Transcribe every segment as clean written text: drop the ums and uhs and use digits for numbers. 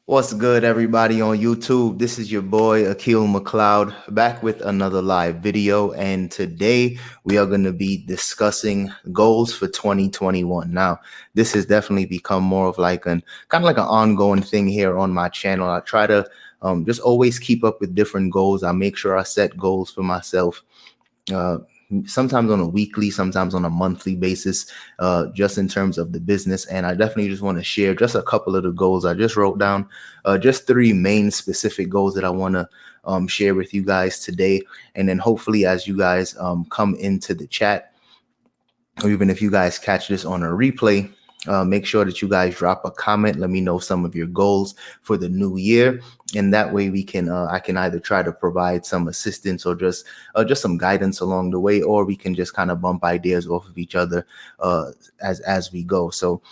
What's good, everybody on YouTube? This is your boy Akil McLeod back with another live video, and today we are going to be discussing goals for 2021. Now, this has definitely become more of like an kind of like an ongoing thing here on my channel. I try to just always keep up with different goals. I make sure I set goals for myself. Uh, Sometimes on a weekly, sometimes on a monthly basis, just in terms of the business. And I definitely just want to share just a couple of the goals I just wrote down, just three main specific goals that I want to share with you guys today. And then hopefully, as you guys come into the chat, or even if you guys catch this on a replay, make sure that you guys drop a comment. Let me know some of your goals for the new year, and that way we can I can either try to provide some assistance or just some guidance along the way, or we can just kind of bump ideas off of each other as we go. So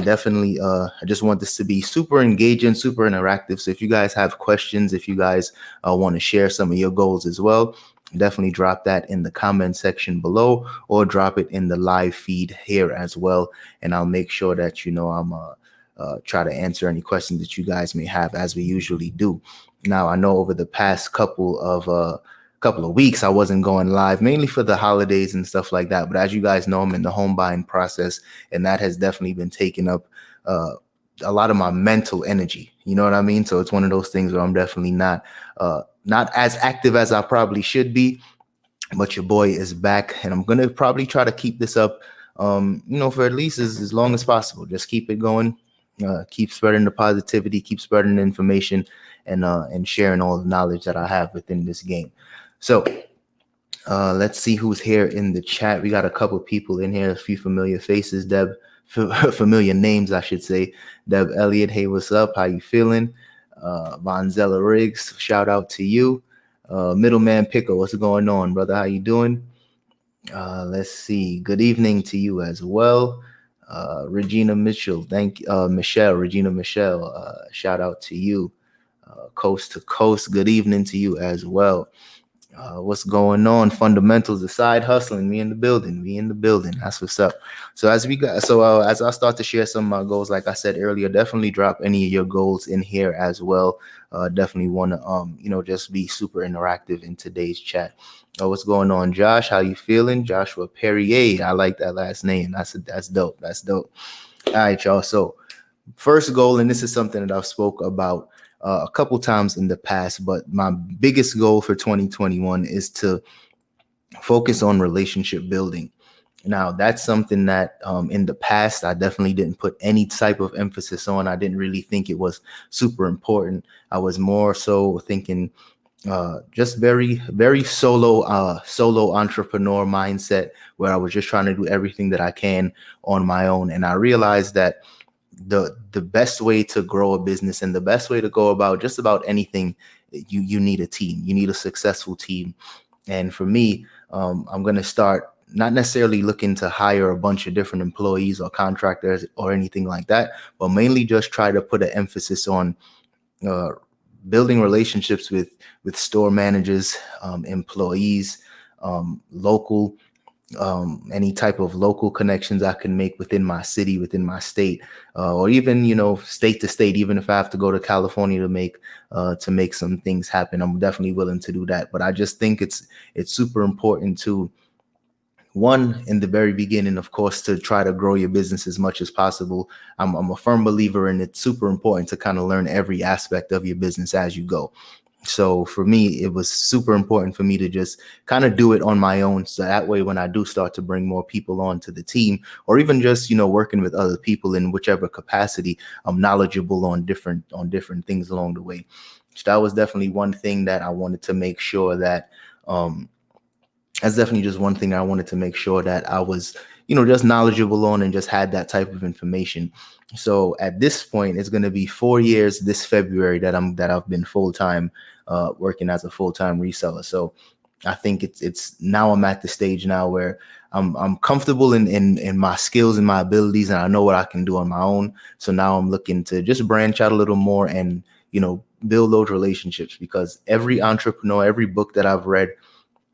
definitely I just want this to be super engaging, super interactive. So if you guys have questions, if you guys want to share some of your goals as well, definitely drop that in the comment section below, or drop it in the live feed here as well, and I'll make sure that I'm try to answer any questions that you guys may have, as we usually do. Now, I know over the past couple of weeks I wasn't going live, mainly for the holidays and stuff like that, but as you guys know, I'm in the home buying process, and that has definitely been taking up a lot of my mental energy. You know what I mean? So it's one of those things where I'm definitely not as active as I probably should be, but your boy is back, and I'm gonna probably try to keep this up, for at least as long as possible. Just keep it going, keep spreading the positivity, keep spreading the information, and sharing all the knowledge that I have within this game. So let's see who's here in the chat. We got a couple people in here, a few familiar faces. Familiar names, I should say. Deb Elliott, hey, what's up? How you feeling? Vonzella Riggs, shout out to you. Middleman Pickle, what's going on, brother? How you doing? Let's see. Good evening to you as well. Regina Mitchell, Regina Michelle, shout out to you. Coast to coast, good evening to you as well. What's going on? Fundamentals, the side hustling. We in the building. We in the building. That's what's up. So as I start to share some of my goals, like I said earlier, definitely drop any of your goals in here as well. Definitely want to just be super interactive in today's chat. What's going on, Josh? How you feeling? Joshua Perrier. I like that last name. That's dope. That's dope. All right, y'all. So first goal, and this is something that I've spoke about a couple times in the past, but my biggest goal for 2021 is to focus on relationship building. Now, that's something that in the past I definitely didn't put any type of emphasis on. I didn't really think it was super important. I was more so thinking just very, very solo entrepreneur mindset, where I was just trying to do everything that I can on my own. And I realized that the best way to grow a business, and the best way to go about just about anything, you need a team. You need a successful team. And for me, I'm going to start not necessarily looking to hire a bunch of different employees or contractors or anything like that, but mainly just try to put an emphasis on building relationships with store managers, employees, local, any type of local connections I can make within my city, within my state, or even state to state. Even if I have to go to California to make some things happen, I'm definitely willing to do that. But I just think it's super important to, one, in the very beginning, of course, to try to grow your business as much as possible. I'm a firm believer in it's super important to kind of learn every aspect of your business as you go. So for me, it was super important for me to just kind of do it on my own. So that way, when I do start to bring more people onto the team, or even just, working with other people in whichever capacity, I'm knowledgeable on different things along the way. So that was definitely one thing that I wanted to make sure that, that's definitely just one thing I wanted to make sure that I was, just knowledgeable on, and just had that type of information. So at this point, it's going to be 4 years this February that I've been full-time working as a full-time reseller. So I think it's now I'm at the stage now where I'm comfortable in my skills and my abilities, and I know what I can do on my own. So now I'm looking to just branch out a little more and, build those relationships, because every entrepreneur, every book that I've read,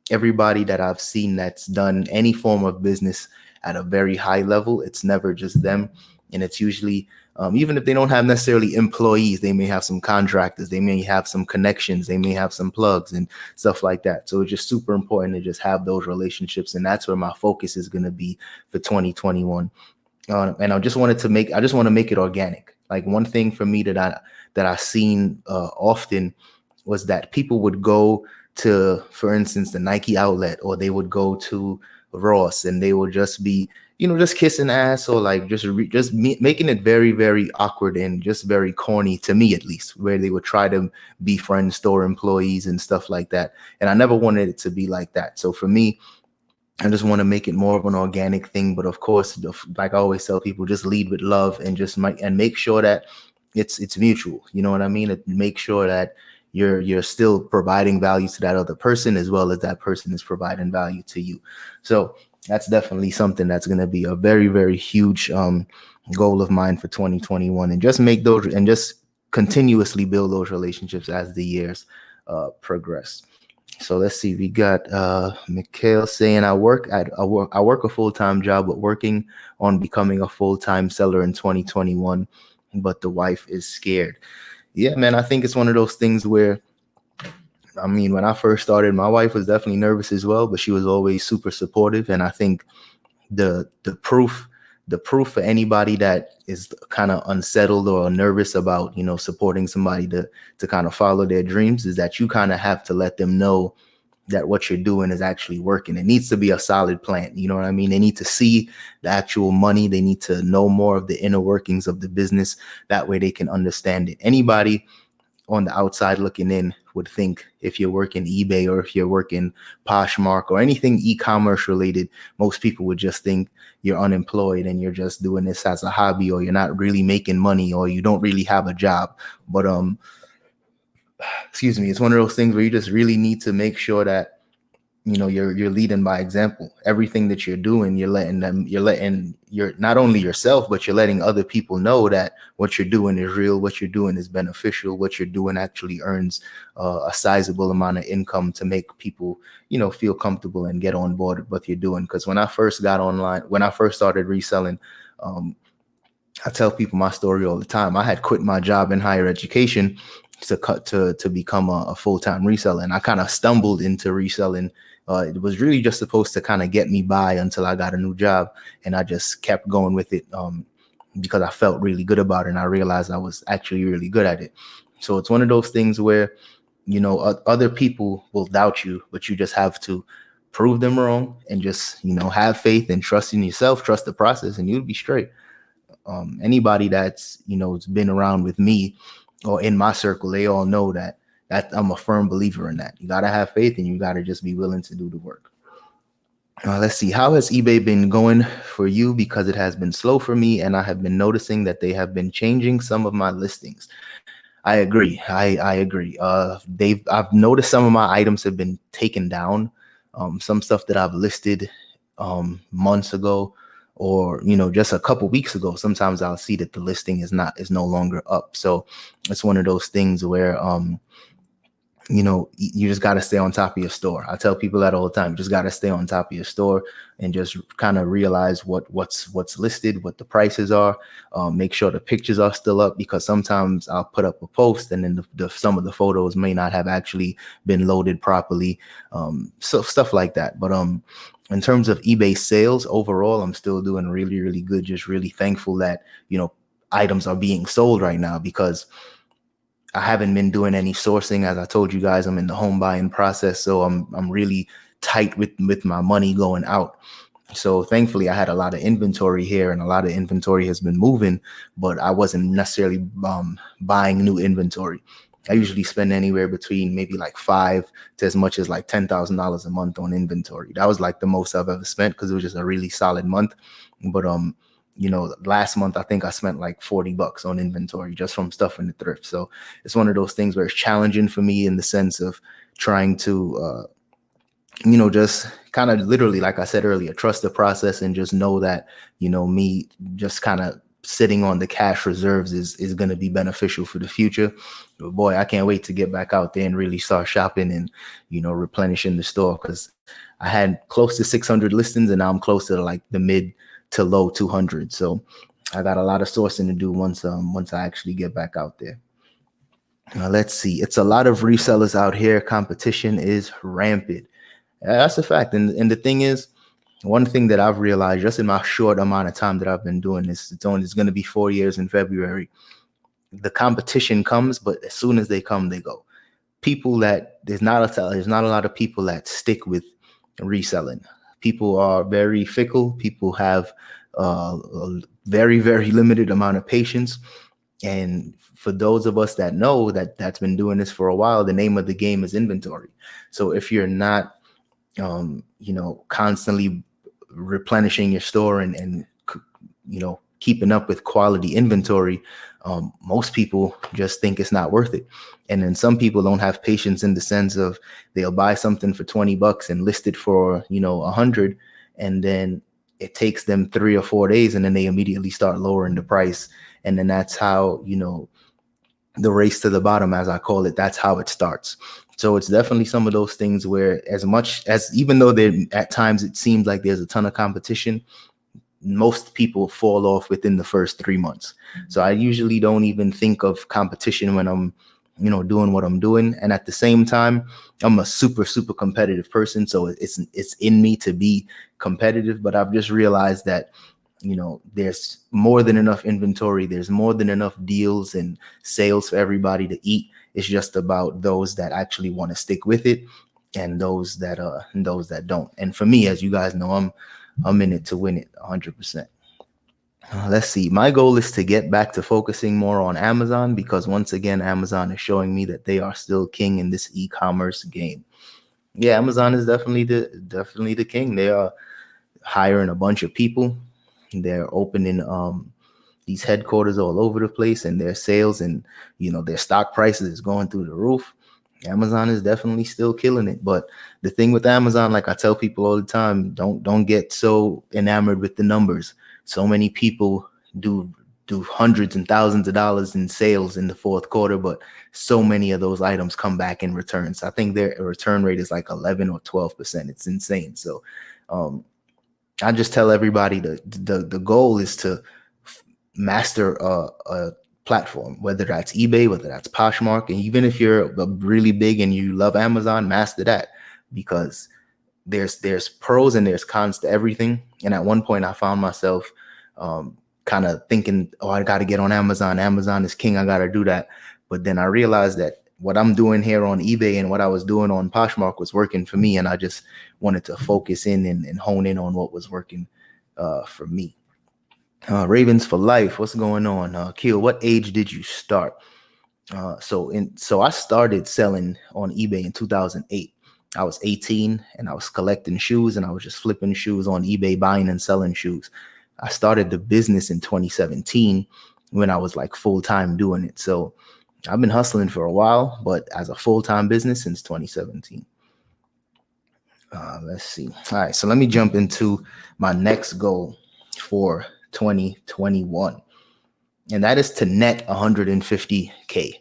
everybody that I've seen that's done any form of business at a very high level, it's never just them. And it's usually Even if they don't have necessarily employees, they may have some contractors, they may have some connections, they may have some plugs and stuff like that. So it's just super important to just have those relationships. And that's where my focus is going to be for 2021. And I just want to make it organic. Like one thing for me that I seen often was that people would go to, for instance, the Nike outlet, or they would go to Ross, and they would just be, just kissing ass, or like making it very, very awkward and just very corny, to me at least, where they would try to befriend store employees and stuff like that. And I never wanted it to be like that. So for me, I just want to make it more of an organic thing. But of course, like I always tell people, just lead with love and make sure that it's mutual. You know what I mean? Make sure that you're still providing value to that other person, as well as that person is providing value to you. So that's definitely something that's going to be a very, very huge goal of mine for 2021, and just continuously build those relationships as the years progress. So let's see. We got Mikhail saying, I work a full-time job, but working on becoming a full-time seller in 2021, but the wife is scared. Yeah, man, I think it's one of those things where, I mean, when I first started, my wife was definitely nervous as well, but she was always super supportive. And I think the proof for anybody that is kind of unsettled or nervous about, supporting somebody to kind of follow their dreams, is that you kind of have to let them know that what you're doing is actually working. It needs to be a solid plan. You know what I mean? They need to see the actual money. They need to know more of the inner workings of the business. That way they can understand it. Anybody on the outside looking in would think, if you're working eBay or if you're working Poshmark or anything e-commerce related, most people would just think you're unemployed and you're just doing this as a hobby, or you're not really making money, or you don't really have a job. But excuse me, it's one of those things where you just really need to make sure that you're leading by example. Everything that you're doing, you're not only yourself, but you're letting other people know that what you're doing is real, what you're doing is beneficial, what you're doing actually earns a sizable amount of income to make people, feel comfortable and get on board with what you're doing. Because when I first started reselling, I tell people my story all the time. I had quit my job in higher education to become a full-time reseller, and I kind of stumbled into reselling. It was really just supposed to kind of get me by until I got a new job, and I just kept going with it because I felt really good about it, and I realized I was actually really good at it. So it's one of those things where, other people will doubt you, but you just have to prove them wrong and just, have faith and trust in yourself, trust the process, and you'll be straight. Anybody that's, has been around with me or in my circle, they all know that I'm a firm believer in that. You got to have faith, and you got to just be willing to do the work. Let's see. How has eBay been going for you? Because it has been slow for me, and I have been noticing that they have been changing some of my listings. I agree. I agree. I've noticed some of my items have been taken down. Some stuff that I've listed months ago, or just a couple weeks ago, sometimes I'll see that the listing is no longer up. So it's one of those things where you just got to stay on top of your store. I tell people that all the time. You just got to stay on top of your store and just kind of realize what's listed, what the prices are. Make sure the pictures are still up, because sometimes I'll put up a post and then some of the photos may not have actually been loaded properly. So stuff like that. But in terms of eBay sales overall, I'm still doing really, really good. Just really thankful that, items are being sold right now, because I haven't been doing any sourcing. As I told you guys, I'm in the home buying process. So I'm really tight with my money going out. So thankfully I had a lot of inventory here, and a lot of inventory has been moving, but I wasn't necessarily buying new inventory. I usually spend anywhere between maybe like $5,000 to as much as like $10,000 a month on inventory. That was like the most I've ever spent, because it was just a really solid month. But last month I think I spent like $40 on inventory just from stuff in the thrift. So it's one of those things where it's challenging for me in the sense of trying to just kind of literally, like I said earlier, trust the process and just know that, me just kind of sitting on the cash reserves is going to be beneficial for the future. But boy, I can't wait to get back out there and really start shopping and, replenishing the store, because I had close to 600 listings, and now I'm close to like the mid to low 200. So I got a lot of sourcing to do once I actually get back out there. Let's see. It's a lot of resellers out here. Competition is rampant. That's a fact. And the thing is, one thing that I've realized just in my short amount of time that I've been doing this, it's going to be 4 years in February. The competition comes, but as soon as they come, they go. There's not a lot of people that stick with reselling. People are very fickle. People have a very, very limited amount of patience. And for those of us that know that's been doing this for a while, the name of the game is inventory. So if you're not, constantly replenishing your store and keeping up with quality inventory, most people just think it's not worth it. And then some people don't have patience in the sense of they'll buy something for $20 and list it for, 100. And then it takes them 3 or 4 days and then they immediately start lowering the price. And then that's how, the race to the bottom, as I call it, that's how it starts. So it's definitely some of those things where even though at times it seems like there's a ton of competition, most people fall off within the first 3 months. So I usually don't even think of competition when I'm, doing what I'm doing. And at the same time, I'm a super, super competitive person. So it's in me to be competitive, but I've just realized that, there's more than enough inventory. There's more than enough deals and sales for everybody to eat. It's just about those that actually want to stick with it and those that don't. And for me, as you guys know, I'm in it to win it 100%. Let's see. My goal is to get back to focusing more on Amazon because once again, Amazon is showing me that they are still king in this e-commerce game. Yeah, Amazon is definitely the king. They are hiring a bunch of people. They're opening these headquarters all over the place, and their sales and their stock prices is going through the roof. Amazon is definitely still killing it. But the thing with Amazon, like I tell people all the time, don't get so enamored with the numbers. So many people do hundreds and thousands of dollars in sales in the fourth quarter, but so many of those items come back in returns. I think their return rate is like 11 or 12%. It's insane. So I just tell everybody the goal is to master a platform, whether that's eBay, whether that's Poshmark, and even if you're really big and you love Amazon, master that, because there's pros and there's cons to everything. And at one point I found myself kind of thinking, oh, I got to get on Amazon. Amazon is king. I got to do that. But then I realized that what I'm doing here on eBay and what I was doing on Poshmark was working for me. And I just wanted to focus in and hone in on what was working for me. Ravens for life. What's going on? Keel, what age did you start? So I started selling on eBay in 2008. I was 18 and I was collecting shoes and I was just flipping shoes on eBay, buying and selling shoes. I started the business in 2017 when I was like full-time doing it. So I've been hustling for a while, but as a full-time business since 2017. Let's see. All right, so let me jump into my next goal for 2021, and that is to net 150K.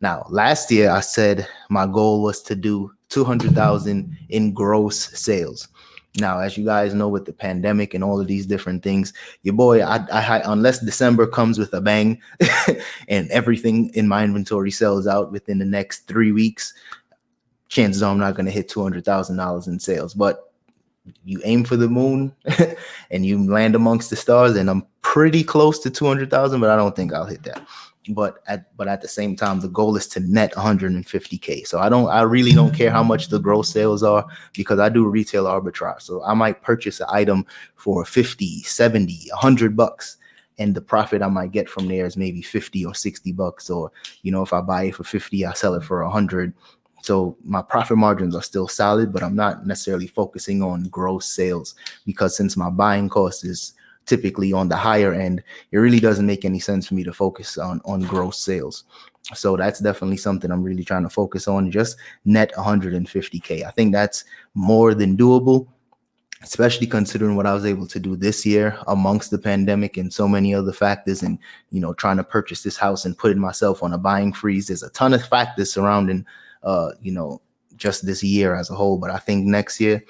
Now, last year I said my goal was to do 200,000 in gross sales. Now, as you guys know, with the pandemic and all of these different things, your boy, I unless December comes with a bang and everything in my inventory sells out within the next 3 weeks, chances are I'm not going to hit $200,000 in sales. But you aim for the moon and you land amongst the stars, and I'm pretty close to 200,000, but I don't think I'll hit that. But at the same time, the goal is to net 150K. So I really don't care how much the gross sales are, because I do retail arbitrage. So I might purchase an item for 50, 70, $100, and the profit I might get from there is maybe 50 or $60. Or, if I buy it for 50, I sell it for 100. So my profit margins are still solid, but I'm not necessarily focusing on gross sales, because since my buying cost is typically on the higher end, it really doesn't make any sense for me to focus on gross sales. So that's definitely something I'm really trying to focus on, just net 150K. I think that's more than doable, especially considering what I was able to do this year amongst the pandemic and so many other factors, and, trying to purchase this house and putting myself on a buying freeze. There's a ton of factors surrounding, just this year as a whole. But I think next year,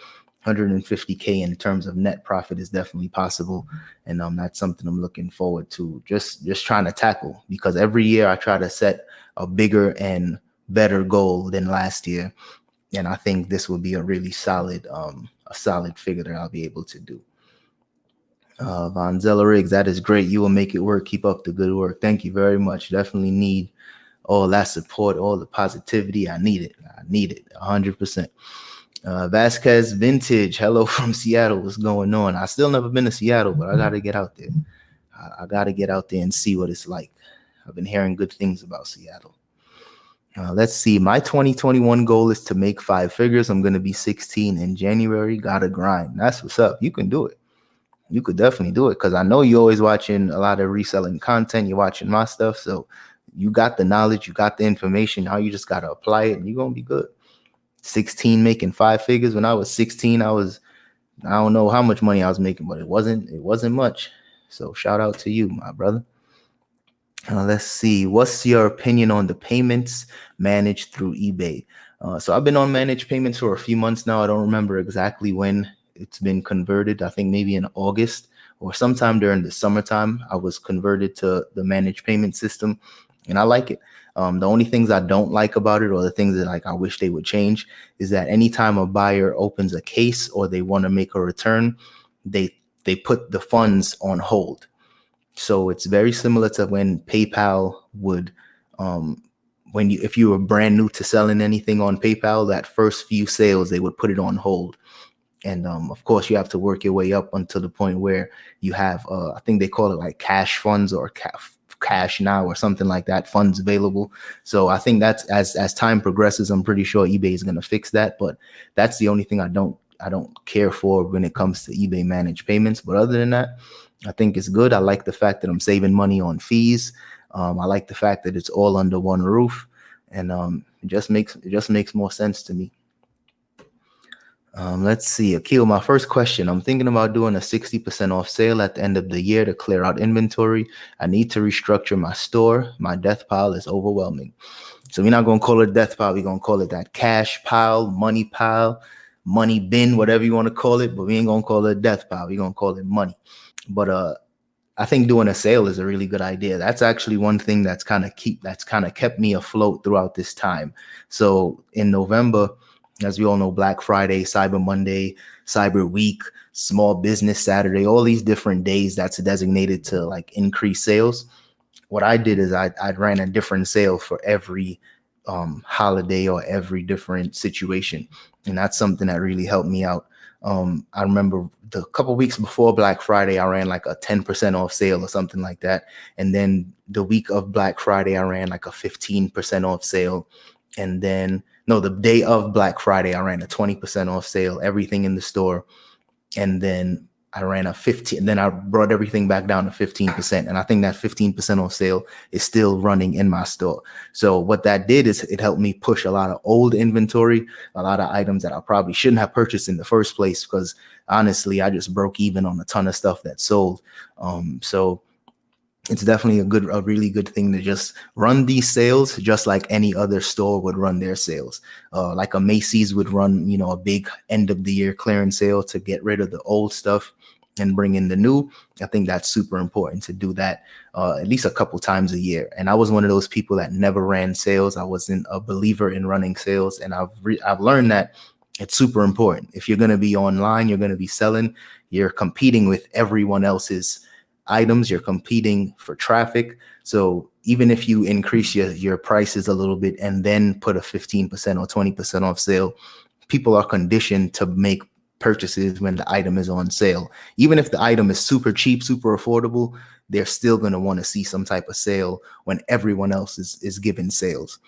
150K in terms of net profit is definitely possible. And that's something I'm looking forward to, just trying to tackle, because every year I try to set a bigger and better goal than last year. And I think this will be a really solid figure that I'll be able to do. Von Zeller Riggs, that is great. You will make it work. Keep up the good work. Thank you very much. Definitely need all that support, all the positivity. I need it 100%. Vasquez Vintage, hello from Seattle. What's going on? I still never been to Seattle, but I got to get out there. I got to get out there and see what it's like. I've been hearing good things about Seattle. Let's see. My 2021 goal is to make 5 figures. I'm going to be 16 in January. Gotta grind. That's what's up. You can do it. You could definitely do it, because I know you're always watching a lot of reselling content. You're watching my stuff. So you got the knowledge. You got the information. Now you just got to apply it and you're going to be good. 16 making 5 figures. When I was 16, I don't know how much money I was making, but it wasn't much. So shout out to you, my brother. Let's see. What's your opinion on the payments managed through eBay? So I've been on managed payments for a few months now. I don't remember exactly when it's been converted. I think maybe in August or sometime during the summertime, I was converted to the managed payment system, and I like it. The only things I don't like about it, or the things that I wish they would change, is that anytime a buyer opens a case or they want to make a return, they put the funds on hold. So it's very similar to when PayPal would, if you were brand new to selling anything on PayPal, that first few sales, they would put it on hold. And of course, you have to work your way up until the point where you have, I think they call it like cash funds or cash now or something like that, funds available. So I think that's as time progresses, I'm pretty sure eBay is going to fix that. But that's the only thing I don't care for when it comes to eBay managed payments. But other than that, I think it's good. I like the fact that I'm saving money on fees. I like the fact that it's all under one roof, and it just makes more sense to me. Let's see, Akil, my first question. I'm thinking about doing a 60% off sale at the end of the year to clear out inventory. I need to restructure my store. My death pile is overwhelming. So we're not going to call it death pile. We're going to call it that cash pile, money bin, whatever you want to call it. But we ain't going to call it death pile. We're going to call it money. But I think doing a sale is a really good idea. That's actually one thing that's kind of kept me afloat throughout this time. So in November, as we all know, Black Friday, Cyber Monday, Cyber Week, Small Business Saturday, all these different days that's designated to like increase sales. What I did is I ran a different sale for every holiday or every different situation. And that's something that really helped me out. I remember the couple weeks before Black Friday, I ran like a 10% off sale or something like that. And then the week of Black Friday, I ran like a 15% off sale. And then, no, the day of Black Friday, I ran a 20% off sale, everything in the store. And then I ran a 15, and then I brought everything back down to 15%. And I think that 15% off sale is still running in my store. So what that did is it helped me push a lot of old inventory, a lot of items that I probably shouldn't have purchased in the first place, because honestly, I just broke even on a ton of stuff that sold. So it's definitely a really good thing to just run these sales just like any other store would run their sales. Like a Macy's would run, a big end of the year clearance sale to get rid of the old stuff and bring in the new. I think that's super important to do that at least a couple times a year. And I was one of those people that never ran sales. I wasn't a believer in running sales, and I've learned that it's super important. If you're going to be online, you're going to be selling, you're competing with everyone else's items, you're competing for traffic. So even if you increase your prices a little bit and then put a 15% or 20% off sale, people are conditioned to make purchases when the item is on sale. Even if the item is super cheap, super affordable, they're still going to want to see some type of sale when everyone else is giving sales,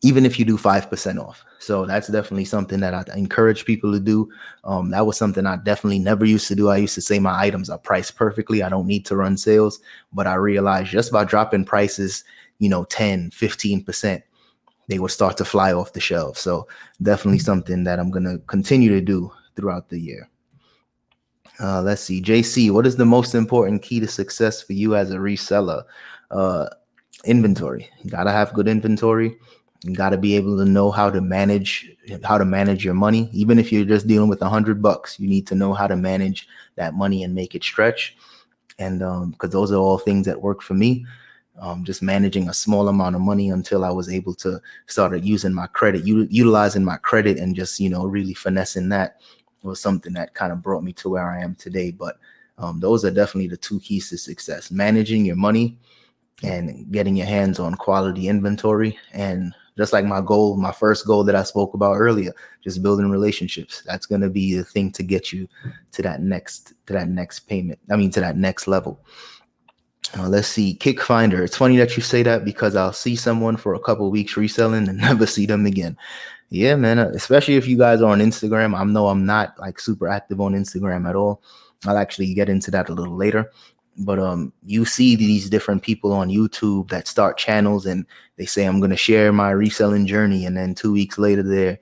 even if you do 5% off. So that's definitely something that I encourage people to do. That was something I definitely never used to do. I used to say my items are priced perfectly, I don't need to run sales. But I realized just by dropping prices, 10, 15%, they would start to fly off the shelves. So definitely something that I'm going to continue to do throughout the year. Let's see. JC, what is the most important key to success for you as a reseller? Inventory. You got to have good inventory. You got to be able to know how to manage your money. Even if you're just dealing with $100, you need to know how to manage that money and make it stretch. And because those are all things that work for me. Just managing a small amount of money until I was able to start using my credit, utilizing my credit, and just really finessing that was something that kind of brought me to where I am today. But those are definitely the two keys to success: managing your money and getting your hands on quality inventory. And just like my first goal that I spoke about earlier, just building relationships. That's going to be the thing to get you to that next payment. To that next level. Let's see, Kick Finder. It's funny that you say that because I'll see someone for a couple of weeks reselling and never see them again. Yeah, man. Especially if you guys are on Instagram. I'm not like super active on Instagram at all. I'll actually get into that a little later. But you see these different people on YouTube that start channels and they say, I'm going to share my reselling journey. And then 2 weeks later, they're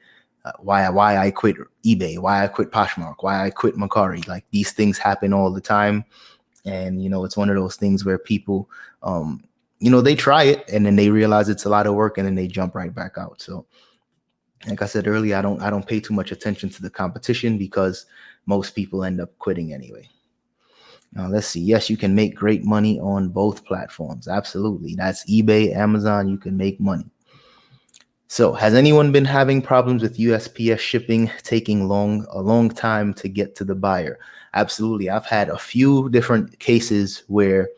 why I quit eBay, why I quit Poshmark, why I quit Macari. Like, these things happen all the time. And, it's one of those things where people, they try it and then they realize it's a lot of work and then they jump right back out. So like I said earlier, I don't pay too much attention to the competition because most people end up quitting anyway. Now, let's see. Yes, you can make great money on both platforms. Absolutely. That's eBay, Amazon. You can make money. So has anyone been having problems with USPS shipping taking a long time to get to the buyer? Absolutely. I've had a few different cases where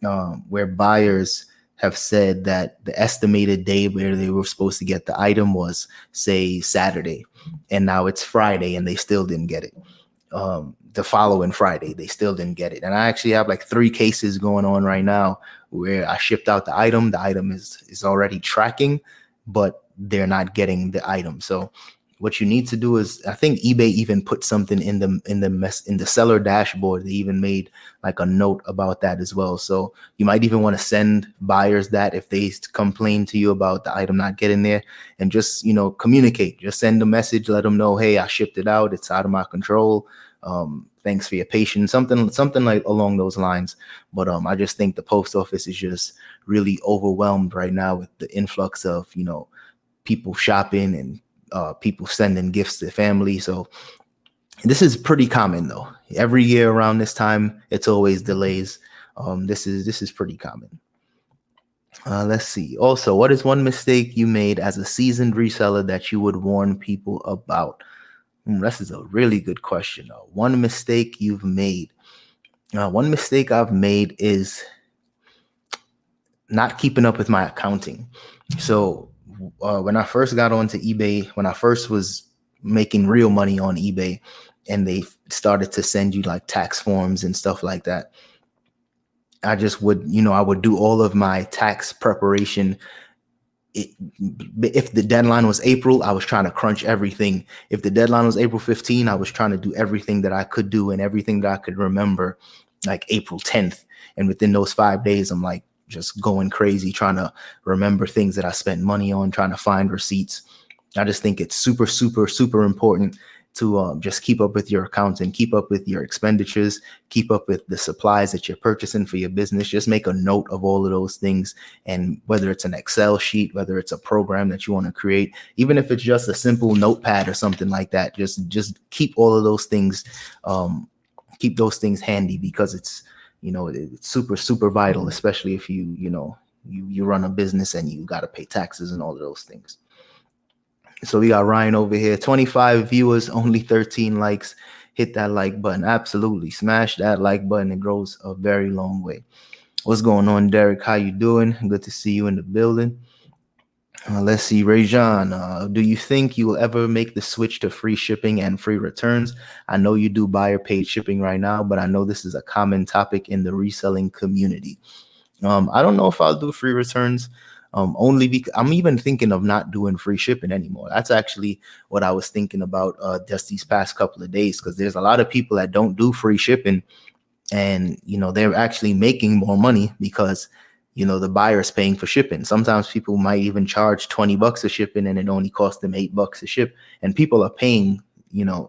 buyers have said that the estimated day where they were supposed to get the item was, say, Saturday, and now it's Friday and they still didn't get it. The following Friday, they still didn't get it. And I actually have like 3 cases going on right now where I shipped out the item. The item is already tracking, but they're not getting the item. So what you need to do is, I think eBay even put something in the seller dashboard. They even made like a note about that as well. So you might even want to send buyers that if they complain to you about the item not getting there, and just communicate. Just send a message, let them know, hey, I shipped it out. It's out of my control. Thanks for your patience. Something like along those lines. But I just think the post office is just really overwhelmed right now with the influx of people shopping and people sending gifts to family. So this is pretty common though. Every year around this time, it's always delays. This is pretty common. Let's see. Also, what is one mistake you made as a seasoned reseller that you would warn people about? This is a really good question. One mistake you've made. One mistake I've made is not keeping up with my accounting. So when I first got onto eBay, when I first was making real money on eBay, and they started to send you like tax forms and stuff like that, I just would, I would do all of my tax preparation. If the deadline was April, I was trying to crunch everything. If the deadline was April 15, I was trying to do everything that I could do and everything that I could remember, like April 10th. And within those 5 days, I'm like just going crazy, trying to remember things that I spent money on, trying to find receipts. I just think it's super, super, super important to just keep up with your accounting, keep up with your expenditures, keep up with the supplies that you're purchasing for your business. Just make a note of all of those things. And whether it's an Excel sheet, whether it's a program that you want to create, even if it's just a simple notepad or something like that, just keep all of those things, keep those things handy, because it's, it's super, super vital, especially if you run a business and you got to pay taxes and all of those things. So we got Ryan over here, 25 viewers, only 13 likes. Hit that like button. Absolutely. Smash that like button. It goes a very long way. What's going on, Derek? How you doing? Good to see you in the building. Let's see, Rajan, do you think you will ever make the switch to free shipping and free returns? I know you do buyer paid shipping right now, but I know this is a common topic in the reselling community. I don't know if I'll do free returns. Only because I'm even thinking of not doing free shipping anymore. That's actually what I was thinking about just these past couple of days, because there's a lot of people that don't do free shipping, and they're actually making more money because the buyer's paying for shipping. Sometimes people might even charge $20 a shipping and it only costs them $8 a ship, and people are paying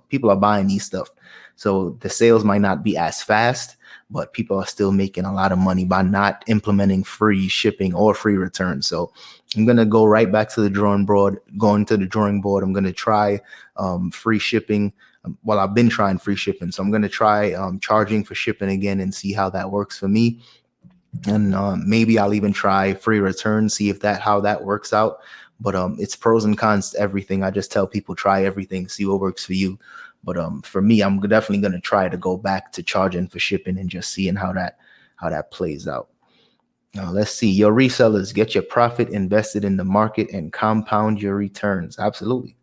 people are buying these stuff. So the sales might not be as fast, but people are still making a lot of money by not implementing free shipping or free returns. So I'm going to go right back to the drawing board, going to the drawing board. I'm going to try free shipping. Well, I've been trying free shipping. So I'm going to try charging for shipping again and see how that works for me. And maybe I'll even try free return, see if how that works out. But it's pros and cons to everything. I just tell people try everything, see what works for you. But for me, I'm definitely going to try to go back to charging for shipping and just seeing how that plays out. Now, let's see. Your resellers, get your profit invested in the market and compound your returns. Absolutely.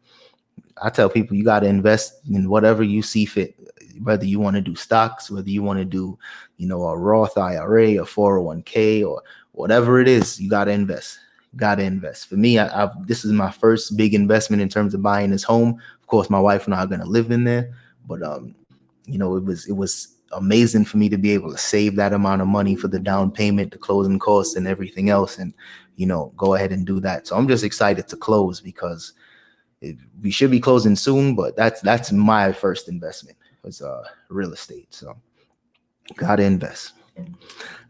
I tell people you got to invest in whatever you see fit, whether you want to do stocks, whether you want to do, a Roth IRA, a 401k, or whatever it is, you got to invest. Got to invest. For me, this is my first big investment in terms of buying this home. Of course, my wife and I are going to live in there, but it was amazing for me to be able to save that amount of money for the down payment, the closing costs, and everything else, and go ahead and do that. So I'm just excited to close because we should be closing soon, but that's my first investment was real estate. So gotta invest.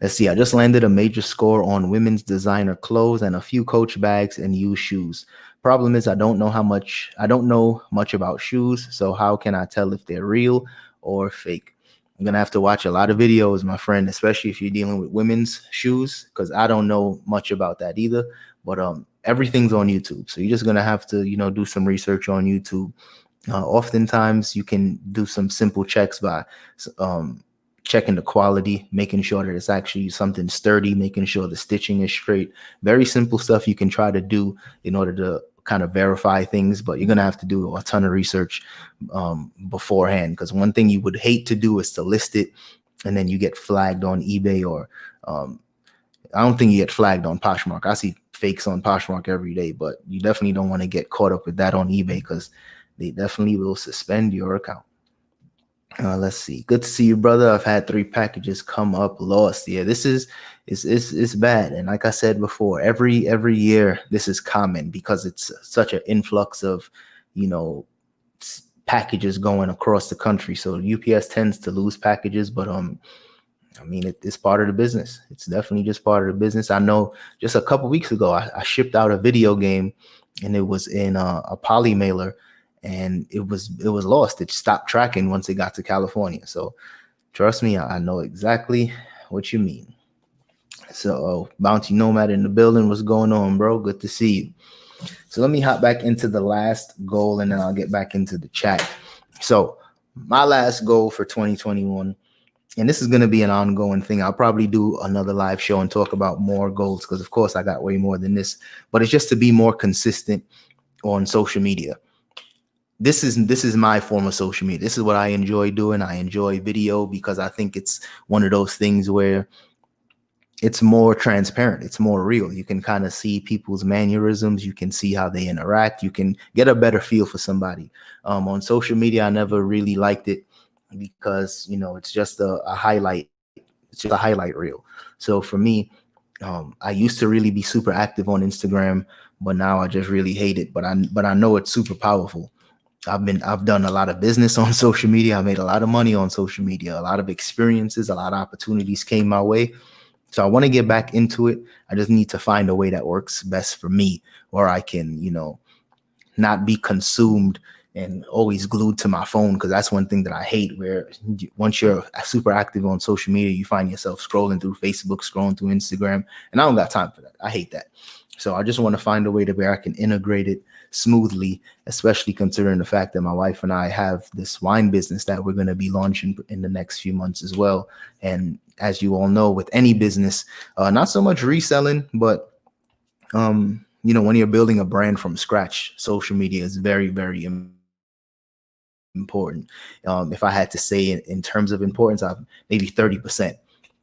Let's see. I just landed a major score on women's designer clothes and a few Coach bags and used shoes. Problem is I don't know much about shoes. So how can I tell if they're real or fake? I'm going to have to watch a lot of videos, my friend, especially if you're dealing with women's shoes, because I don't know much about that either. But everything's on YouTube. So you're just going to have to, do some research on YouTube. Oftentimes you can do some simple checks by checking the quality, making sure that it's actually something sturdy, making sure the stitching is straight. Very simple stuff you can try to do in order to kind of verify things, but you're going to have to do a ton of research beforehand, because one thing you would hate to do is to list it and then you get flagged on eBay, or I don't think you get flagged on Poshmark. I see fakes on Poshmark every day, but you definitely don't want to get caught up with that on eBay, because they definitely will suspend your account. Let's see. Good to see you, brother. I've had 3 packages come up lost. Yeah, this is bad. And like I said before, every year this is common because it's such an influx of, packages going across the country. So UPS tends to lose packages, but it's part of the business. It's definitely just part of the business. I know just a couple weeks ago, I shipped out a video game, and it was in a poly mailer, and it was lost. It stopped tracking once it got to California. So trust me, I know exactly what you mean. So Bounty Nomad in the building. What's going on, bro? Good to see you. So let me hop back into the last goal, and then I'll get back into the chat. So my last goal for 2021, and this is going to be an ongoing thing. I'll probably do another live show and talk about more goals, because of course I got way more than this, but it's just to be more consistent on social media. This is my form of social media. This is what I enjoy doing. I enjoy video because I think it's one of those things where it's more transparent. It's more real. You can kind of see people's mannerisms. You can see how they interact. You can get a better feel for somebody. On social media, I never really liked it because, it's just a highlight. It's just a highlight reel. So for me, I used to really be super active on Instagram, but now I just really hate it. But I know it's super powerful. I've done a lot of business on social media. I made a lot of money on social media, a lot of experiences, a lot of opportunities came my way. So I want to get back into it. I just need to find a way that works best for me, where I can, not be consumed and always glued to my phone, because that's one thing that I hate, where once you're super active on social media, you find yourself scrolling through Facebook, scrolling through Instagram, and I don't got time for that. I hate that. So I just want to find a way to where I can integrate it smoothly, especially considering the fact that my wife and I have this wine business that we're going to be launching in the next few months as well. And as you all know, with any business, not so much reselling, but when you're building a brand from scratch, social media is very, very important. If I had to say in terms of importance, maybe 30%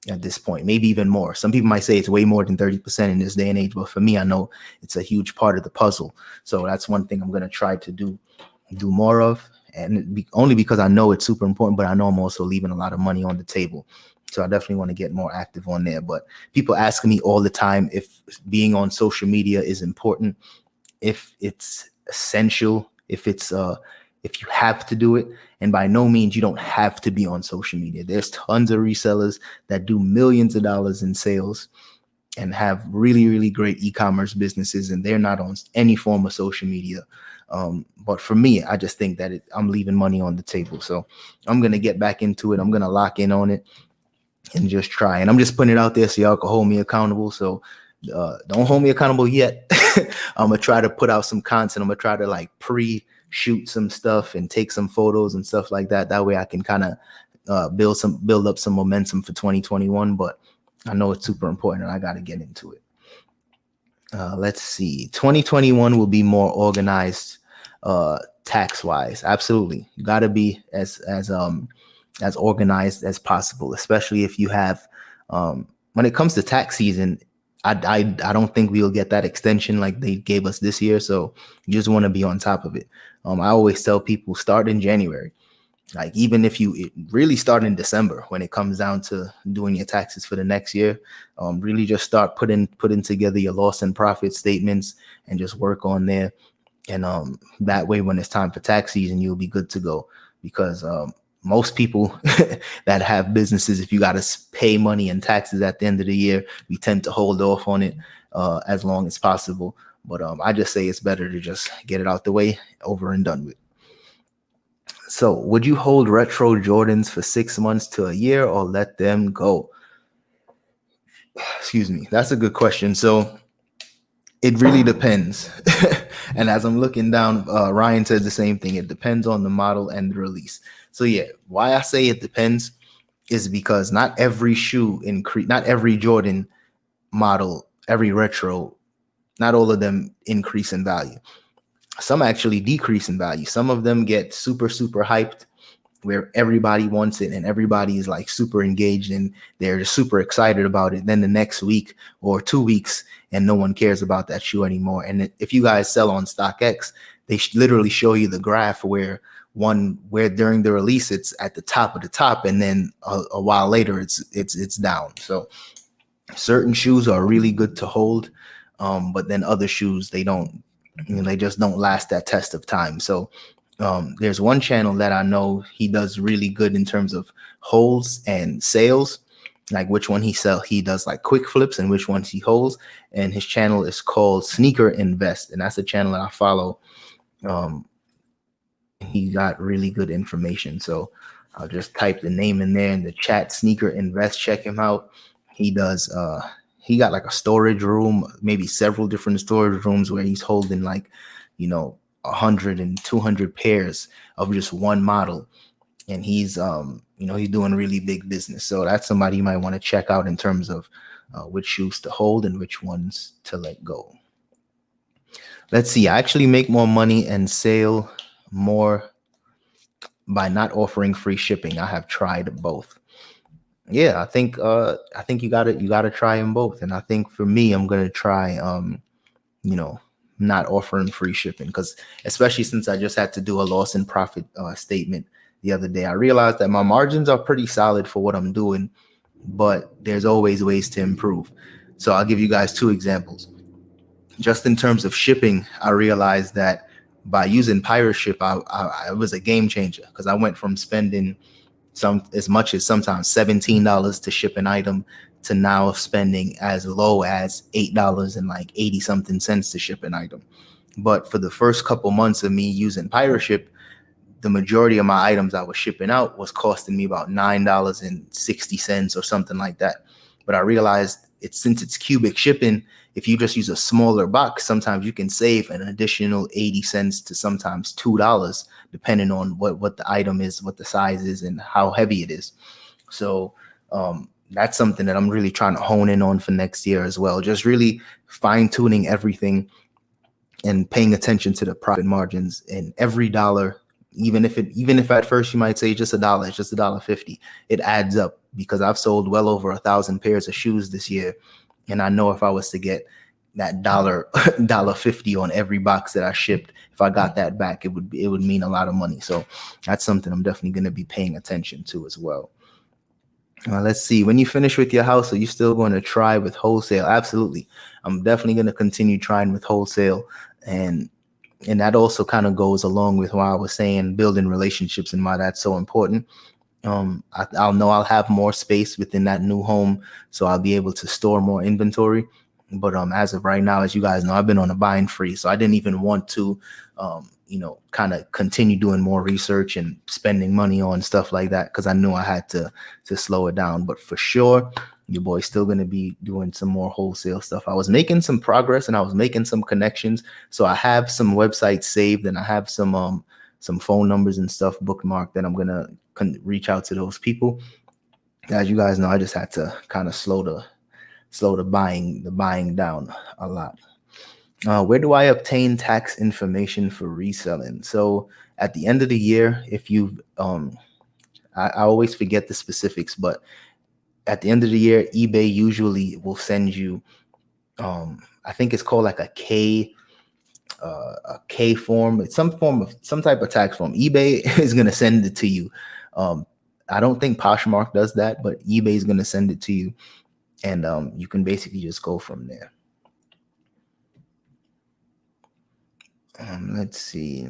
at this point, maybe even more. Some people might say it's way more than 30% in this day and age, but for me, I know it's a huge part of the puzzle. So that's one thing I'm going to try to do more of, and only because I know it's super important, but I know I'm also leaving a lot of money on the table. So I definitely want to get more active on there. But people ask me all the time if being on social media is important, if it's essential, if it's if you have to do it. And by no means, you don't have to be on social media. There's tons of resellers that do millions of dollars in sales and have really, really great e-commerce businesses, and they're not on any form of social media. But for me, I just think that I'm leaving money on the table. So I'm going to get back into it. I'm going to lock in on it and just try. And I'm just putting it out there so y'all can hold me accountable. So don't hold me accountable yet. I'm going to try to put out some content. I'm going to try to like pre-shoot some stuff and take some photos and stuff like that. That way I can kind of build up some momentum for 2021. But I know it's super important and I got to get into it. Let's see. 2021 will be more organized tax wise. Absolutely. You got to be as organized as possible, especially if you have when it comes to tax season. I don't think we'll get that extension like they gave us this year. So you just want to be on top of it. I always tell people start in January. Like even if you really start in December, when it comes down to doing your taxes for the next year, really just start putting together your loss and profit statements and just work on there. And that way, when it's time for tax season, you'll be good to go. Because most people that have businesses, if you got to pay money and taxes at the end of the year, we tend to hold off on it as long as possible. But I just say it's better to just get it out the way, over and done with. So would you hold retro Jordans for 6 months to a year or let them go? Excuse me. That's a good question. So it really depends. And as I'm looking down, Ryan says the same thing. It depends on the model and the release. So yeah, why I say it depends is because not every shoe not every Jordan model, every retro, not all of them increase in value. Some actually decrease in value. Some of them get super, super hyped where everybody wants it and everybody is like super engaged and they're just super excited about it. Then the next week or 2 weeks and no one cares about that shoe anymore. And if you guys sell on StockX, they literally show you the graph where during the release it's at the top of the top and then a while later it's down. So certain shoes are really good to hold, but then other shoes they just don't last that test of time. So there's one channel that I know he does really good in terms of holds and sales, like which one he does like quick flips and which ones he holds. And his channel is called Sneaker Invest. And that's a channel that I follow. He got really good information. So I'll just type the name in there in the chat, Sneaker Invest. Check him out. He does, he got like a storage room, maybe several different storage rooms where he's holding like, 100 and 200 pairs of just one model. And he's doing really big business. So that's somebody you might want to check out in terms of which shoes to hold and which ones to let go. Let's see. I actually make more money and sell more by not offering free shipping. I have tried both. Yeah, I think you gotta try them both. And I think for me, I'm gonna try not offering free shipping, because especially since I just had to do a loss and profit statement the other day, I realized that my margins are pretty solid for what I'm doing, but there's always ways to improve. So I'll give you guys 2 examples. Just in terms of shipping, I realized that by using Pirate Ship, I was a game changer, because I went from spending as much as sometimes $17 to ship an item to now spending as low as $8 and like 80 something cents to ship an item. But for the first couple months of me using Pirate Ship, the majority of my items I was shipping out was costing me about $9.60 or something like that. But I realized since it's cubic shipping, if you just use a smaller box, sometimes you can save an additional 80 cents to sometimes $2, depending on what the item is, what the size is, and how heavy it is. So that's something that I'm really trying to hone in on for next year as well. Just really fine tuning everything and paying attention to the profit margins in every dollar. Even if at first you might say just $1, it's just $1.50, it adds up, because I've sold well over 1,000 pairs of shoes this year. And I know if I was to get that $1.50 on every box that I shipped, if I got that back, it would mean a lot of money. So that's something I'm definitely going to be paying attention to as well. Let's see. When you finish with your house, are you still going to try with wholesale? Absolutely. I'm definitely going to continue trying with wholesale. And And that also kind of goes along with why I was saying building relationships and why that's so important. I'll know I'll have more space within that new home, so I'll be able to store more inventory. But as of right now, as you guys know, I've been on a buying free, so I didn't even want to, kind of continue doing more research and spending money on stuff like that, because I knew I had to slow it down. But for sure, your boy's still going to be doing some more wholesale stuff. I was making some progress and I was making some connections, so I have some websites saved and I have some phone numbers and stuff bookmarked that I'm gonna reach out to those people. As you guys know, I just had to kind of slow the buying down a lot. Where do I obtain tax information for reselling? So at the end of the year, if you I always forget the specifics, but at the end of the year, eBay usually will send you I think it's called like a K form. It's some type of tax form. eBay is going to send it to you. I don't think Poshmark does that, but eBay is going to send it to you, and you can basically just go from there. Let's see.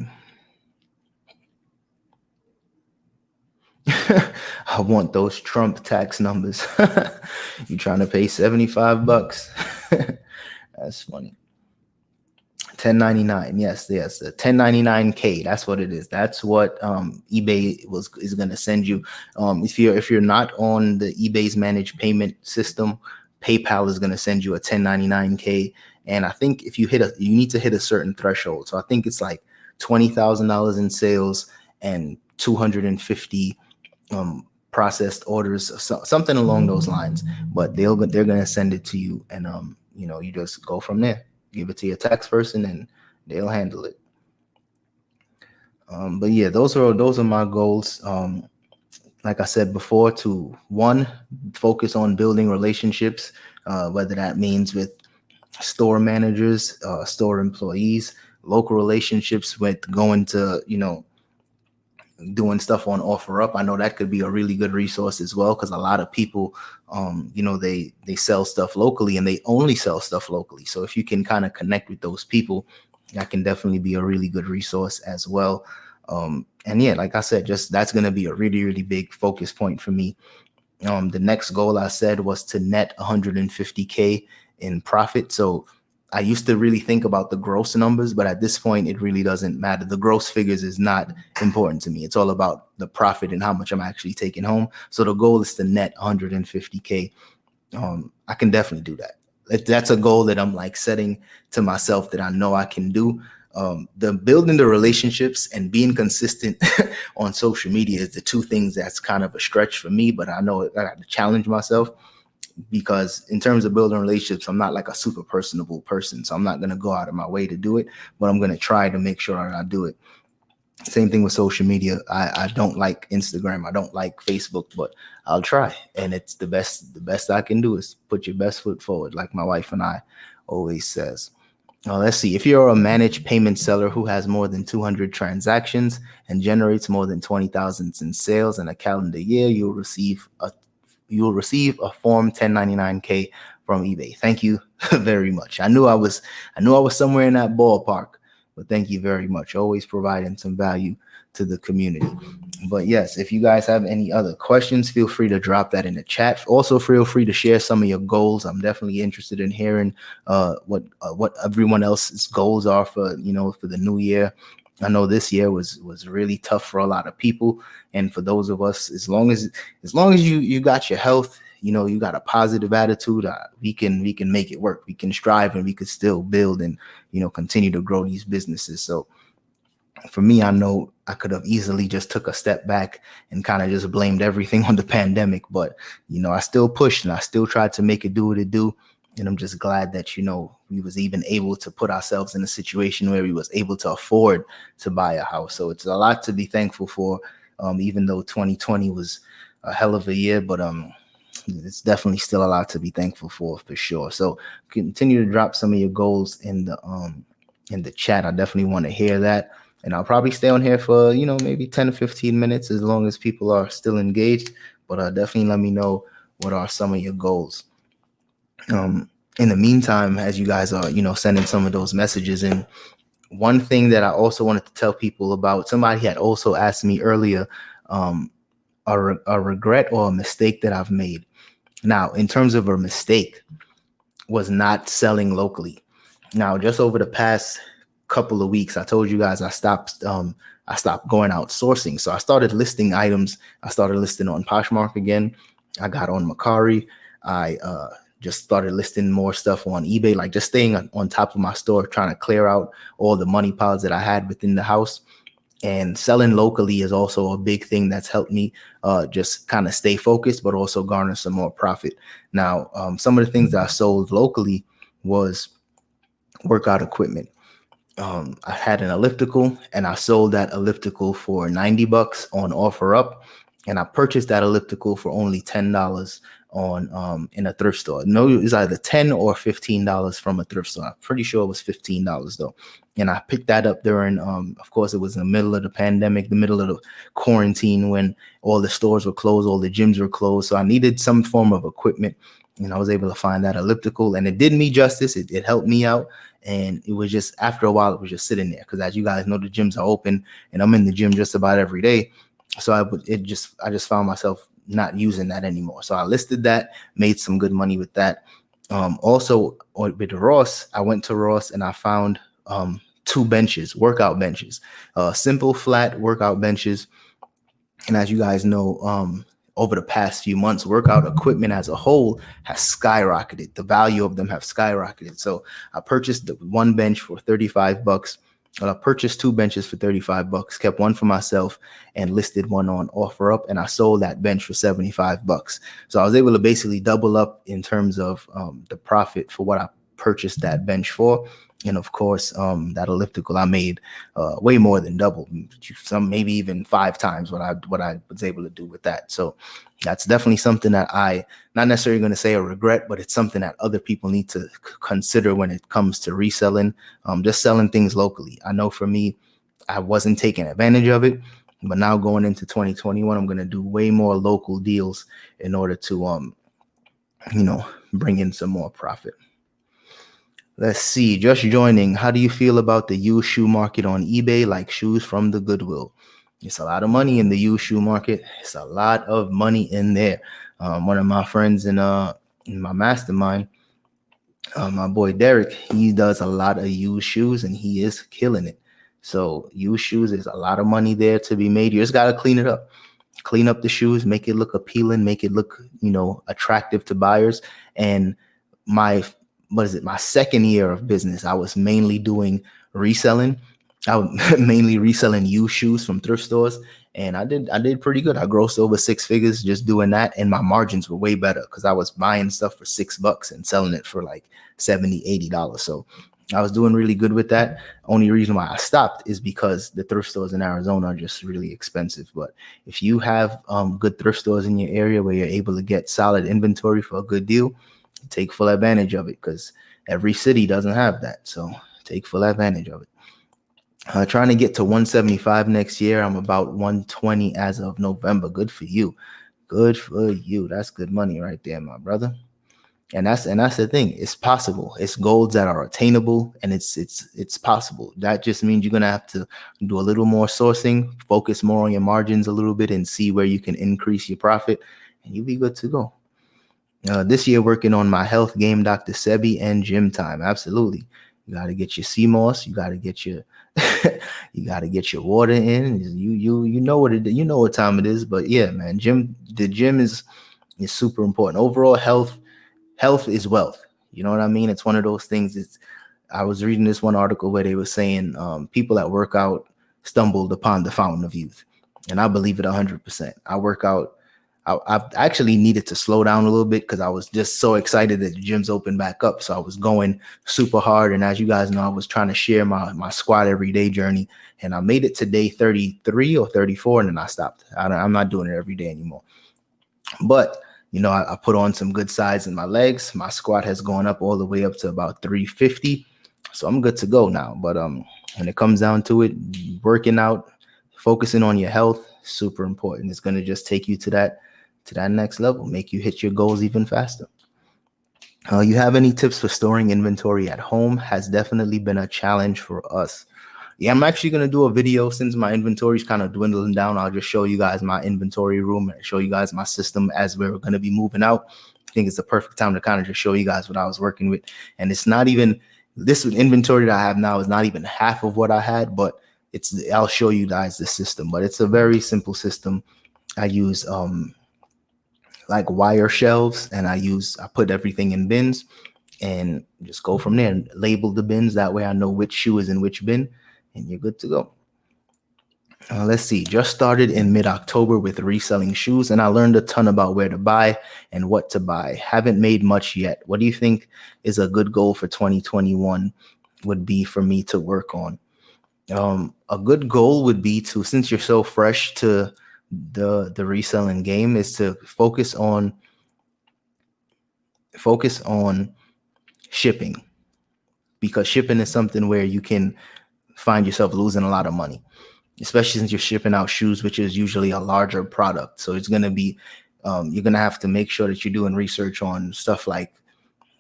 I want those Trump tax numbers. You trying to pay $75? That's funny. 1099, yes, the 1099K. That's what it is. That's what eBay is going to send you. If you're not on the eBay's managed payment system, PayPal is going to send you a 1099K. And I think if you need to hit a certain threshold. So I think it's like $20,000 in sales and 250 processed orders, something along those lines. But they're going to send it to you, and you just go from there. Give it to your tax person and they'll handle it. But yeah, those are my goals. Like I said before, to one, focus on building relationships, whether that means with store managers, store employees, local relationships with going to, doing stuff on OfferUp. I know that could be a really good resource as well, because a lot of people, they sell stuff locally and they only sell stuff locally. So if you can kind of connect with those people, that can definitely be a really good resource as well. And yeah, like I said, just that's going to be a really, really big focus point for me. The next goal I said was to net 150K in profit. So I used to really think about the gross numbers, but at this point, it really doesn't matter. The gross figures is not important to me. It's all about the profit and how much I'm actually taking home. So the goal is to net 150K. I can definitely do that. That's a goal that I'm like setting to myself that I know I can do. The building the relationships and being consistent on social media is the two things that's kind of a stretch for me, but I know I got to challenge myself. Because in terms of building relationships, I'm not like a super personable person. So I'm not going to go out of my way to do it, but I'm going to try to make sure I do it. Same thing with social media. I don't like Instagram. I don't like Facebook, but I'll try. And it's the best I can do is put your best foot forward, like my wife and I always says. Let's see. If you're a managed payment seller who has more than 200 transactions and generates more than 20,000 in sales in a calendar year, you'll receive a Form 1099K from eBay. Thank you very much. I knew I was somewhere in that ballpark, but thank you very much. Always providing some value to the community. But yes, if you guys have any other questions, feel free to drop that in the chat. Also, feel free to share some of your goals. I'm definitely interested in hearing what everyone else's goals are for the new year. I know this year was really tough for a lot of people, and for those of us, as long as you got your health, you got a positive attitude, we can make it work. We can strive and we can still build and continue to grow these businesses. So for me, I know I could have easily just took a step back and kind of just blamed everything on the pandemic, but I still pushed and I still tried to make it do what it do. And I'm just glad that, we was even able to put ourselves in a situation where we was able to afford to buy a house. So it's a lot to be thankful for, even though 2020 was a hell of a year, but it's definitely still a lot to be thankful for sure. So continue to drop some of your goals in the chat. I definitely want to hear that. And I'll probably stay on here for, maybe 10 to 15 minutes as long as people are still engaged. But definitely let me know what are some of your goals. In the meantime, as you guys are, sending some of those messages in, one thing that I also wanted to tell people about, somebody had also asked me earlier, a regret or a mistake that I've made. Now, in terms of a mistake, was not selling locally. Now, just over the past couple of weeks, I told you guys I stopped going out sourcing. So I started listing items. I started listing on Poshmark again. I got on Macari. I just started listing more stuff on eBay, like just staying on top of my store, trying to clear out all the money piles that I had within the house. And selling locally is also a big thing that's helped me just kind of stay focused, but also garner some more profit. Now, some of the things that I sold locally was workout equipment. I had an elliptical and I sold that elliptical for $90 on OfferUp, and I purchased that elliptical for only $10 on in a thrift store. No, it was either $10 or $15 from a thrift store. I'm pretty sure it was $15 though. And I picked that up during, of course, it was in the middle of the pandemic, the middle of the quarantine, when all the stores were closed, all the gyms were closed. So I needed some form of equipment, and I was able to find that elliptical, and it did me justice. It helped me out. And it was just, after a while, it was just sitting there, because as you guys know, the gyms are open and I'm in the gym just about every day. So I just found myself not using that anymore. So I listed that, made some good money with that. Also with Ross, I went to Ross and I found two benches, workout benches, simple flat workout benches. And as you guys know, over the past few months, workout equipment as a whole has skyrocketed. The value of them have skyrocketed. So I purchased the one bench for $35. I purchased two benches for $35, kept one for myself, and listed one on OfferUp, and I sold that bench for $75. So I was able to basically double up in terms of the profit for what I purchased that bench for. And of course, that elliptical, I made way more than double, some maybe even 5 times what I was able to do with that. So that's definitely something that I, not necessarily going to say a regret, but it's something that other people need to consider when it comes to reselling, just selling things locally. I know for me, I wasn't taking advantage of it, but now going into 2021, I'm going to do way more local deals in order to, bring in some more profit. Let's see, just joining. How do you feel about the used shoe market on eBay, like shoes from the Goodwill? It's a lot of money in the used shoe market. It's a lot of money in there. One of my friends in my mastermind, my boy Derek, he does a lot of used shoes and he is killing it. So used shoes, there's a lot of money there to be made. You just got to clean it up. Clean up the shoes, make it look appealing, make it look, attractive to buyers. And my second year of business, I was mainly doing reselling. I was mainly reselling used shoes from thrift stores, and I did pretty good. I grossed over 6 figures just doing that, and my margins were way better because I was buying stuff for $6 and selling it for like $70, $80. So I was doing really good with that. Only reason why I stopped is because the thrift stores in Arizona are just really expensive. But if you have good thrift stores in your area where you're able to get solid inventory for a good deal, take full advantage of it, because every city doesn't have that. So take full advantage of it. Trying to get to 175 next year. I'm about 120 as of November. Good for you. Good for you. That's good money right there, my brother. And that's the thing. It's possible. It's goals that are attainable, and it's possible. That just means you're gonna have to do a little more sourcing, focus more on your margins a little bit, and see where you can increase your profit, and you'll be good to go. This year, working on my health game, Dr. Sebi, and gym time. Absolutely. You got to get your CMOS. You got to get your you got to get your water in. You know what you know what time it is. But yeah, man, the gym is super important. Overall health is wealth. You know what I mean? It's one of those things. I was reading this one article where they were saying people that work out stumbled upon the fountain of youth, and I believe it 100%. I work out. I've actually needed to slow down a little bit because I was just so excited that the gym's opened back up. So I was going super hard. And as you guys know, I was trying to share my squat every day journey. And I made it to day 33 or 34, and then I stopped. I'm not doing it every day anymore. But, I put on some good size in my legs. My squat has gone up all the way up to about 350. So I'm good to go now. But when it comes down to it, working out, focusing on your health, super important. It's going to just take you to that next level, make you hit your goals even faster. You have any tips for storing inventory at home? Has definitely been a challenge for us. Yeah, I'm actually going to do a video since my inventory is kind of dwindling down. I'll just show you guys my inventory room and show you guys my system as we're going to be moving out. I think it's the perfect time to kind of just show you guys what I was working with. And it's not even, this inventory that I have now is not even half of what I had, but I'll show you guys the system. But it's a very simple system. I use like wire shelves, and I put everything in bins and just go from there and label the bins. That way I know which shoe is in which bin, and you're good to go. Let's see, just started in mid-October with reselling shoes, and I learned a ton about where to buy and what to buy. Haven't made much yet. What do you think is a good goal for 2021 would be for me to work on? A good goal would be to, since you're so fresh to the reselling game, is to focus on shipping, because shipping is something where you can find yourself losing a lot of money, especially since you're shipping out shoes, which is usually a larger product. So it's going to be, you're going to have to make sure that you're doing research on stuff like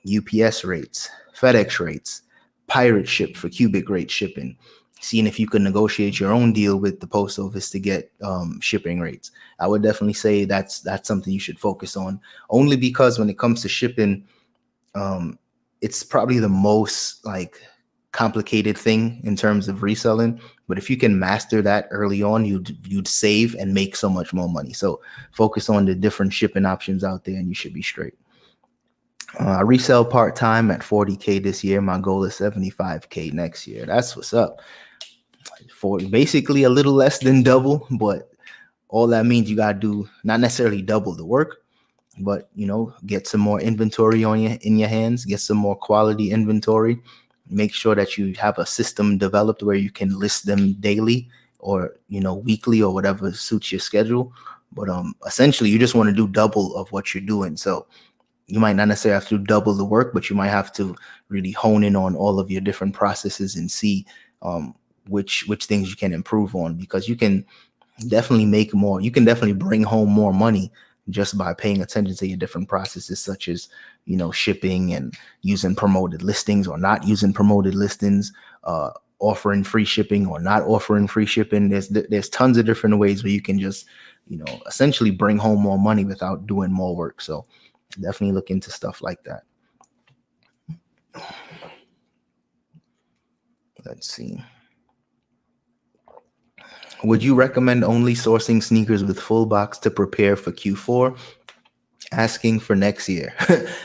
UPS rates, FedEx rates, pirate ship for cubic rate shipping, seeing if you can negotiate your own deal with the post office to get shipping rates. I would definitely say that's something you should focus on, only because when it comes to shipping, it's probably the most like complicated thing in terms of reselling. But if you can master that early on, you'd save and make so much more money. So focus on the different shipping options out there and you should be straight. I resell part-time at 40K this year. My goal is 75K next year. That's what's up. For basically a little less than double, but all that means you got to do not necessarily double the work, but get some more inventory in your hands, get some more quality inventory. Make sure that you have a system developed where you can list them daily or weekly or whatever suits your schedule. But essentially you just want to do double of what you're doing. So you might not necessarily have to do double the work, but you might have to really hone in on all of your different processes and see which things you can improve on, because you can definitely make more. You can definitely bring home more money just by paying attention to your different processes, such as shipping and using promoted listings or not using promoted listings, offering free shipping or not offering free shipping. There's tons of different ways where you can just essentially bring home more money without doing more work. So definitely look into stuff like that. Let's see. Would you recommend only sourcing sneakers with full box to prepare for Q4? Asking for next year.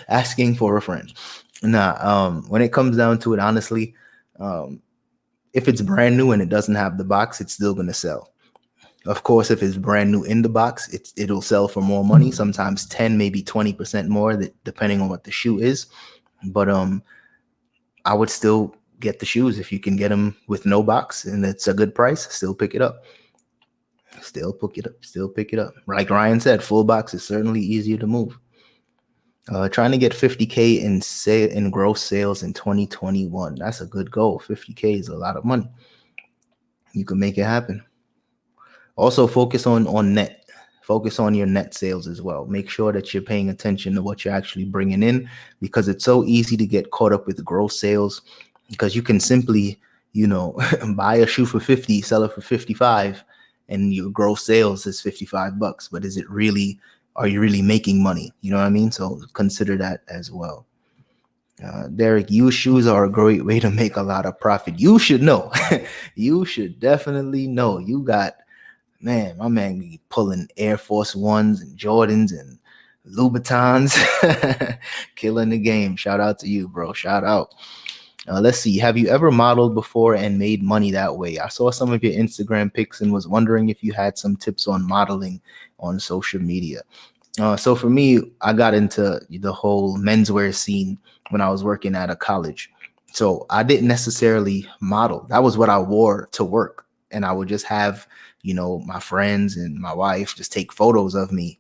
Asking for a friend. Nah, when it comes down to it, honestly, if it's brand new and it doesn't have the box, it's still going to sell. Of course, if it's brand new in the box, it'll sell for more money, sometimes 10, maybe 20% more, depending on what the shoe is. But I would still get the shoes if you can get them with no box and it's a good price. Still pick it up. Still pick it up. Like Ryan said, full box is certainly easier to move. Trying to get 50K in gross sales in 2021. That's a good goal. 50K is a lot of money. You can make it happen. Also focus on net. Focus on your net sales as well. Make sure that you're paying attention to what you're actually bringing in, because it's so easy to get caught up with gross sales, because you can simply, buy a shoe for 50, sell it for 55, and your gross sales is $55. But are you really making money? You know what I mean? So consider that as well. Derek, used shoes are a great way to make a lot of profit. You should know. You should definitely know. My man be pulling Air Force Ones and Jordans and Louboutins, killing the game. Shout out to you, bro. Shout out. Let's see. Have you ever modeled before and made money that way? I saw some of your Instagram pics and was wondering if you had some tips on modeling on social media. So for me, I got into the whole menswear scene when I was working at a college. So I didn't necessarily model. That was what I wore to work. And I would just have my friends and my wife just take photos of me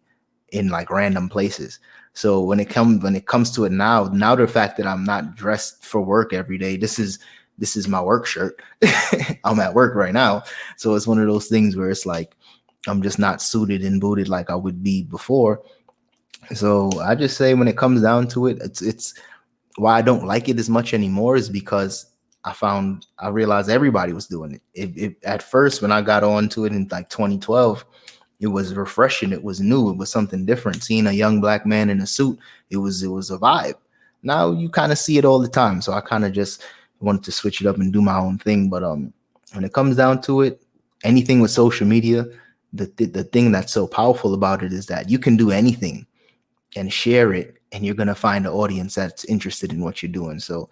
in like random places. So when it comes to it now the fact that I'm not dressed for work every day, this is my work shirt. I'm at work right now. So it's one of those things where it's like, I'm just not suited and booted like I would be before. So I just say when it comes down to it, it's why I don't like it as much anymore is because I realized everybody was doing it. At first, when I got onto it in like 2012, it was refreshing. It was new. It was something different. Seeing a young black man in a suit, it was a vibe. Now you kind of see it all the time. So I kind of just wanted to switch it up and do my own thing. But when it comes down to it, anything with social media, the thing that's so powerful about it is that you can do anything and share it, and you're going to find an audience that's interested in what you're doing. So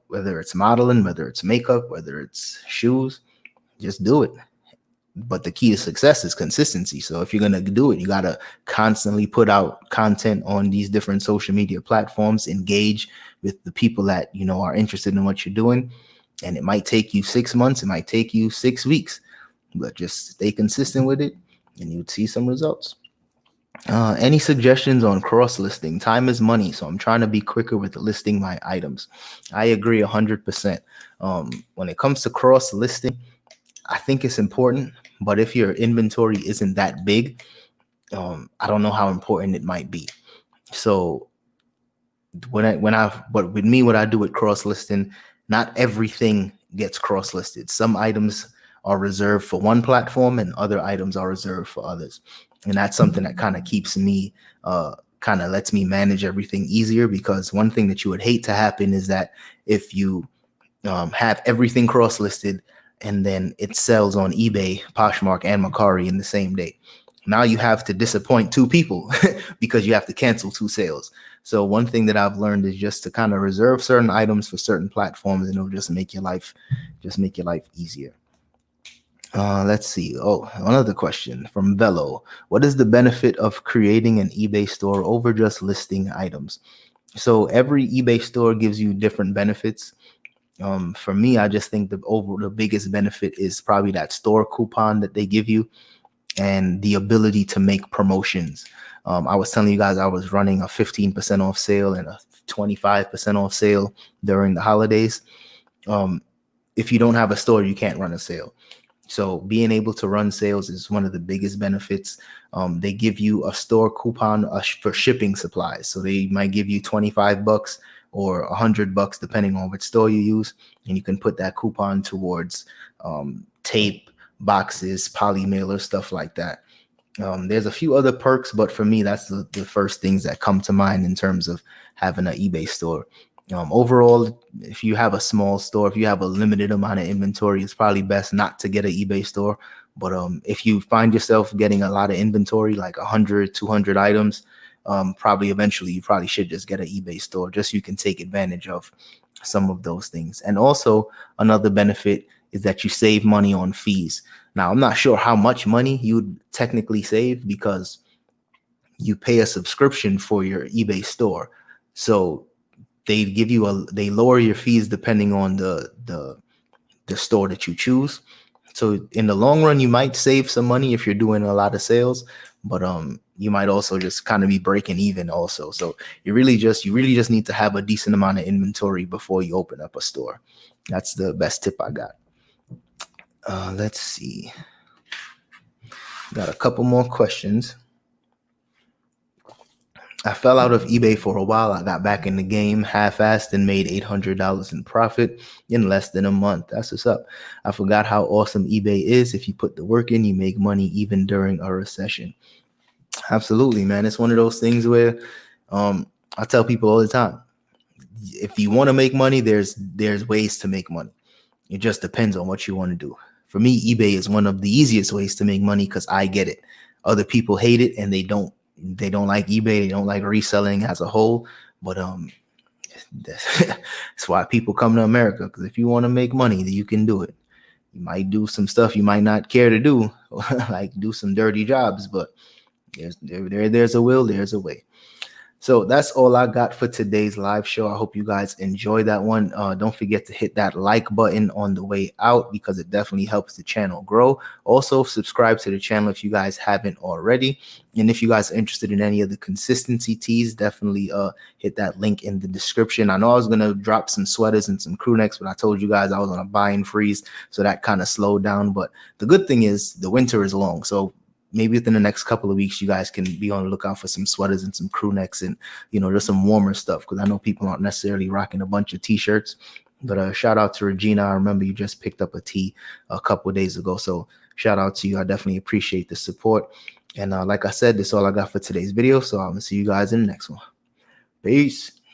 whether it's modeling, whether it's makeup, whether it's shoes, just do it. But the key to success is consistency. So if you're going to do it, you got to constantly put out content on these different social media platforms, engage with the people that, are interested in what you're doing. And it might take you 6 months. It might take you 6 weeks, but just stay consistent with it and you'd see some results. Any suggestions on cross listing? Time is money, so I'm trying to be quicker with listing my items. I agree 100%. When it comes to cross listing, I think it's important, but if your inventory isn't that big, I don't know how important it might be. So what I do with cross listing, not everything gets cross listed. Some items are reserved for one platform and other items are reserved for others. And that's something that kind of keeps me, kind of lets me manage everything easier, because one thing that you would hate to happen is that if you have everything cross listed and then it sells on eBay, Poshmark, and Mercari in the same day. Now you have to disappoint 2 people because you have to cancel 2 sales. So one thing that I've learned is just to kind of reserve certain items for certain platforms, and it'll just make your life easier. Let's see. Oh, another question from Velo. What is the benefit of creating an eBay store over just listing items? So every eBay store gives you different benefits. For me, I just think the biggest benefit is probably that store coupon that they give you and the ability to make promotions. I was telling you guys I was running a 15% off sale and a 25% off sale during the holidays. If you don't have a store, you can't run a sale. So being able to run sales is one of the biggest benefits. They give you a store coupon for shipping supplies. So they might give you $25 or $100 depending on which store you use, and you can put that coupon towards tape, boxes, poly mailer, stuff like that. There's a few other perks, but for me, that's the first things that come to mind in terms of having an eBay store. Overall, if you have a small store, if you have a limited amount of inventory, it's probably best not to get an eBay store. But if you find yourself getting a lot of inventory, like 100, 200 items, probably eventually you probably should just get an eBay store, just so you can take advantage of some of those things. And also another benefit is that you save money on fees. Now, I'm not sure how much money you would technically save, because you pay a subscription for your eBay store. So they lower your fees depending on the store that you choose. So in the long run, you might save some money if you're doing a lot of sales, but you might also just kind of be breaking even also. So you really just need to have a decent amount of inventory before you open up a store. That's the best tip I got. Let's see. Got a couple more questions. I fell out of eBay for a while. I got back in the game half-assed and made $800 in profit in less than a month. That's what's up. I forgot how awesome eBay is. If you put the work in, you make money even during a recession. Absolutely, man. It's one of those things where I tell people all the time, if you want to make money, there's ways to make money. It just depends on what you want to do. For me, eBay is one of the easiest ways to make money because I get it. Other people hate it and they don't like eBay. They don't like reselling as a whole. But that's why people come to America, because if you want to make money, then you can do it. You might do some stuff you might not care to do, like do some dirty jobs, but there's a will, there's a way. So that's all I got for today's live show. I hope you guys enjoy that one. Don't forget to hit that like button on the way out, because it definitely helps the channel grow. Also, subscribe to the channel if you guys haven't already. And if you guys are interested in any of the consistency tees, definitely hit that link in the description. I know I was going to drop some sweaters and some crew necks, but I told you guys I was on a buying freeze, so that kind of slowed down. But the good thing is the winter is long. So maybe within the next couple of weeks, you guys can be on the lookout for some sweaters and some crew necks and, just some warmer stuff, because I know people aren't necessarily rocking a bunch of t-shirts. But shout out to Regina. I remember you just picked up a tee a couple of days ago. So shout out to you. I definitely appreciate the support. And like I said, that's all I got for today's video. So I'm going to see you guys in the next one. Peace.